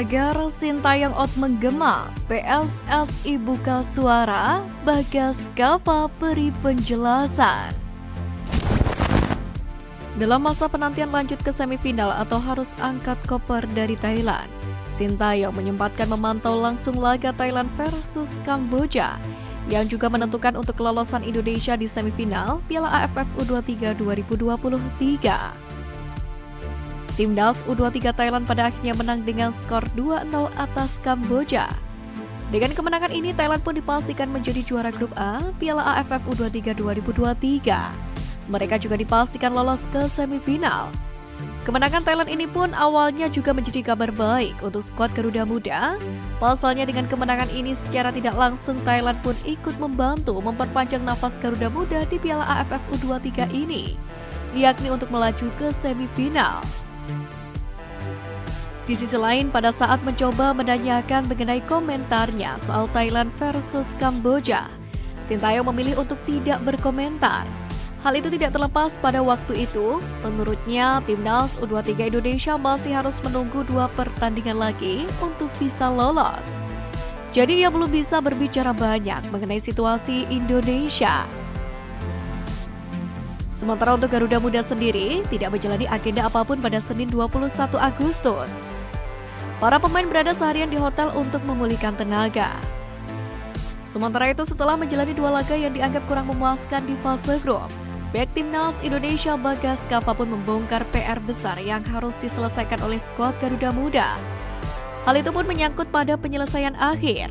Tagar Sintayong out menggema, PSSI buka suara, Bagas Kava beri penjelasan. Dalam masa penantian lanjut ke semifinal atau harus angkat koper dari Thailand, Sintayong menyempatkan memantau langsung laga Thailand versus Kamboja yang juga menentukan untuk kelolosan Indonesia di semifinal Piala AFF U23 2023. Timnas U23 Thailand pada akhirnya menang dengan skor 2-0 atas Kamboja. Dengan kemenangan ini, Thailand pun dipastikan menjadi juara grup A Piala AFF U23 2023. Mereka juga dipastikan lolos ke semifinal. Kemenangan Thailand ini pun awalnya juga menjadi kabar baik untuk skuad Garuda Muda. Pasalnya dengan kemenangan ini secara tidak langsung Thailand pun ikut membantu memperpanjang nafas Garuda Muda di Piala AFF U23 ini, yakni untuk melaju ke semifinal. Di sisi lain, pada saat mencoba menanyakan mengenai komentarnya soal Thailand versus Kamboja, Sintayong memilih untuk tidak berkomentar. Hal itu tidak terlepas pada waktu itu, menurutnya Timnas U23 Indonesia masih harus menunggu 2 pertandingan lagi untuk bisa lolos. Jadi ia belum bisa berbicara banyak mengenai situasi Indonesia. Sementara untuk Garuda Muda sendiri, tidak menjalani agenda apapun pada Senin 21 Agustus. Para pemain berada seharian di hotel untuk memulihkan tenaga. Sementara itu, setelah menjalani 2 laga yang dianggap kurang memuaskan di fase grup, pihak Timnas Indonesia Bagas Kava pun membongkar PR besar yang harus diselesaikan oleh skuad Garuda Muda. Hal itu pun menyangkut pada penyelesaian akhir.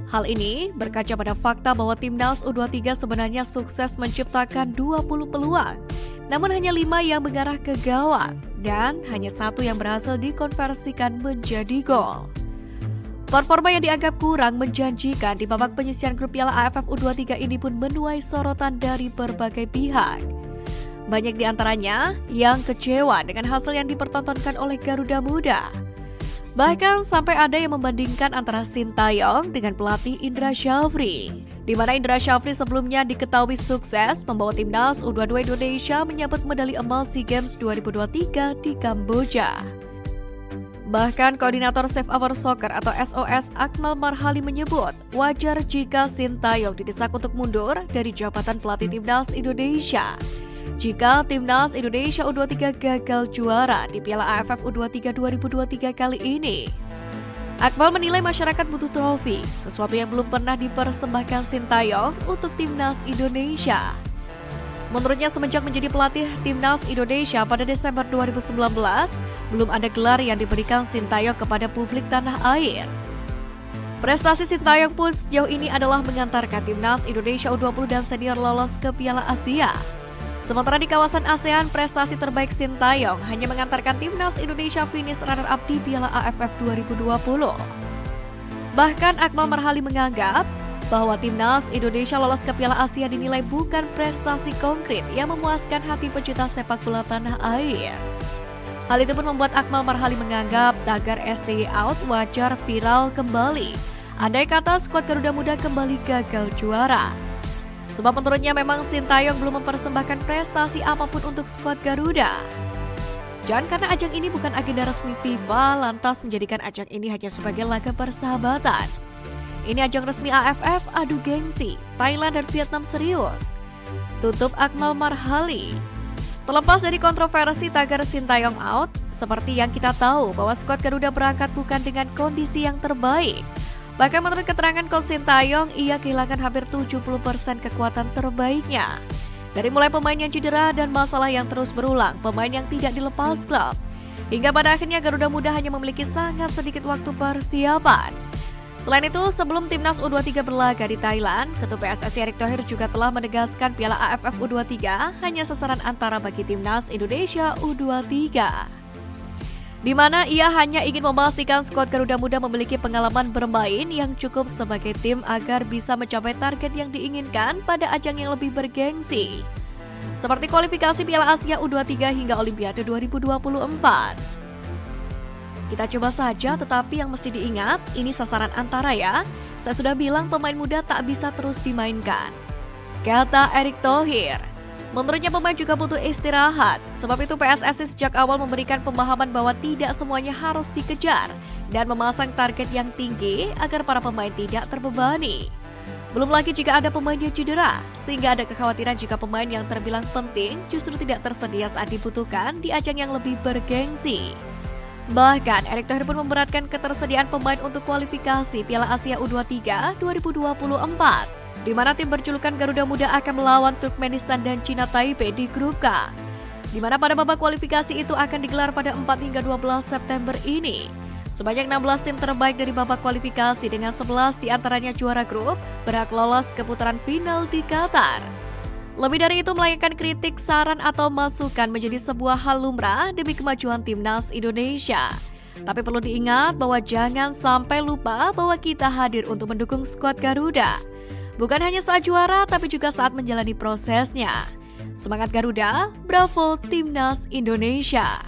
Hal ini berkaca pada fakta bahwa Timnas U23 sebenarnya sukses menciptakan 20 peluang, namun hanya 5 yang mengarah ke gawang dan hanya 1 yang berhasil dikonversikan menjadi gol. Performa yang dianggap kurang menjanjikan di babak penyisihan grup Piala AFF U23 ini pun menuai sorotan dari berbagai pihak. Banyak di antaranya yang kecewa dengan hasil yang dipertontonkan oleh Garuda Muda. Bahkan sampai ada yang membandingkan antara Sintayong dengan pelatih Indra Syafri, di mana Indra Syafri sebelumnya diketahui sukses membawa Timnas U22 Indonesia menyabet medali emas SEA Games 2023 di Kamboja. Bahkan Koordinator Save Our Soccer atau SOS Akmal Marhali menyebut wajar jika Sintayong didesak untuk mundur dari jabatan pelatih Timnas Indonesia jika Timnas Indonesia U23 gagal juara di Piala AFF U23 2023 kali ini. Akmal menilai masyarakat butuh trofi, sesuatu yang belum pernah dipersembahkan Sintayong untuk Timnas Indonesia. Menurutnya semenjak menjadi pelatih Timnas Indonesia pada Desember 2019, belum ada gelar yang diberikan Sintayong kepada publik tanah air. Prestasi Sintayong pun sejauh ini adalah mengantarkan Timnas Indonesia U20 dan senior lolos ke Piala Asia. Sementara di kawasan ASEAN, prestasi terbaik Sintayong hanya mengantarkan Timnas Indonesia finish runner-up di Piala AFF 2020. Bahkan Akmal Marhali menganggap bahwa Timnas Indonesia lolos ke Piala Asia dinilai bukan prestasi konkret yang memuaskan hati pecinta sepak bola tanah air. Hal itu pun membuat Akmal Marhali menganggap tagar STY out wajar viral kembali, andai kata skuad Garuda Muda kembali gagal juara. Sebab menurutnya memang Sintayong belum mempersembahkan prestasi apapun untuk skuad Garuda. Jangan karena ajang ini bukan agenda resmi FIFA, lantas menjadikan ajang ini hanya sebagai laga persahabatan. Ini ajang resmi AFF, adu gengsi, Thailand dan Vietnam serius. Tutup Akmal Marhali. Terlepas dari kontroversi tagar Sintayong out, seperti yang kita tahu bahwa skuad Garuda berangkat bukan dengan kondisi yang terbaik. Bahkan menurut keterangan Coach Sintayong, ia kehilangan hampir 70% kekuatan terbaiknya. Dari mulai pemain yang cedera dan masalah yang terus berulang, pemain yang tidak dilepas klub. Hingga pada akhirnya Garuda Muda hanya memiliki sangat sedikit waktu persiapan. Selain itu, sebelum Timnas U23 berlaga di Thailand, Ketua PSSI Erick Thohir juga telah menegaskan Piala AFF U23 hanya sasaran antara bagi Timnas Indonesia U23. Di mana ia hanya ingin memastikan skuad Garuda Muda memiliki pengalaman bermain yang cukup sebagai tim agar bisa mencapai target yang diinginkan pada ajang yang lebih bergengsi, seperti kualifikasi Piala Asia U23 hingga Olimpiade 2024. Kita coba saja, tetapi yang mesti diingat, ini sasaran antara ya. Saya sudah bilang pemain muda tak bisa terus dimainkan, kata Erick Thohir. Menurutnya pemain juga butuh istirahat, sebab itu PSSI sejak awal memberikan pemahaman bahwa tidak semuanya harus dikejar dan memasang target yang tinggi agar para pemain tidak terbebani. Belum lagi jika ada pemain yang cedera, sehingga ada kekhawatiran jika pemain yang terbilang penting justru tidak tersedia saat dibutuhkan di ajang yang lebih bergengsi. Bahkan, Erick Thohir pun memberatkan ketersediaan pemain untuk kualifikasi Piala Asia U23 2024. Di mana tim berjulukan Garuda Muda akan melawan Turkmenistan dan Cina Taipei di grup K. Di mana pada babak kualifikasi itu akan digelar pada 4 hingga 12 September ini. Sebanyak 16 tim terbaik dari babak kualifikasi dengan 11 diantaranya juara grup berhak lolos ke putaran final di Qatar. Lebih dari itu, melayangkan kritik, saran atau masukan menjadi sebuah hal lumrah demi kemajuan timnas Indonesia. Tapi perlu diingat bahwa jangan sampai lupa bahwa kita hadir untuk mendukung skuad Garuda. Bukan hanya saat juara, tapi juga saat menjalani prosesnya. Semangat Garuda, bravo Timnas Indonesia!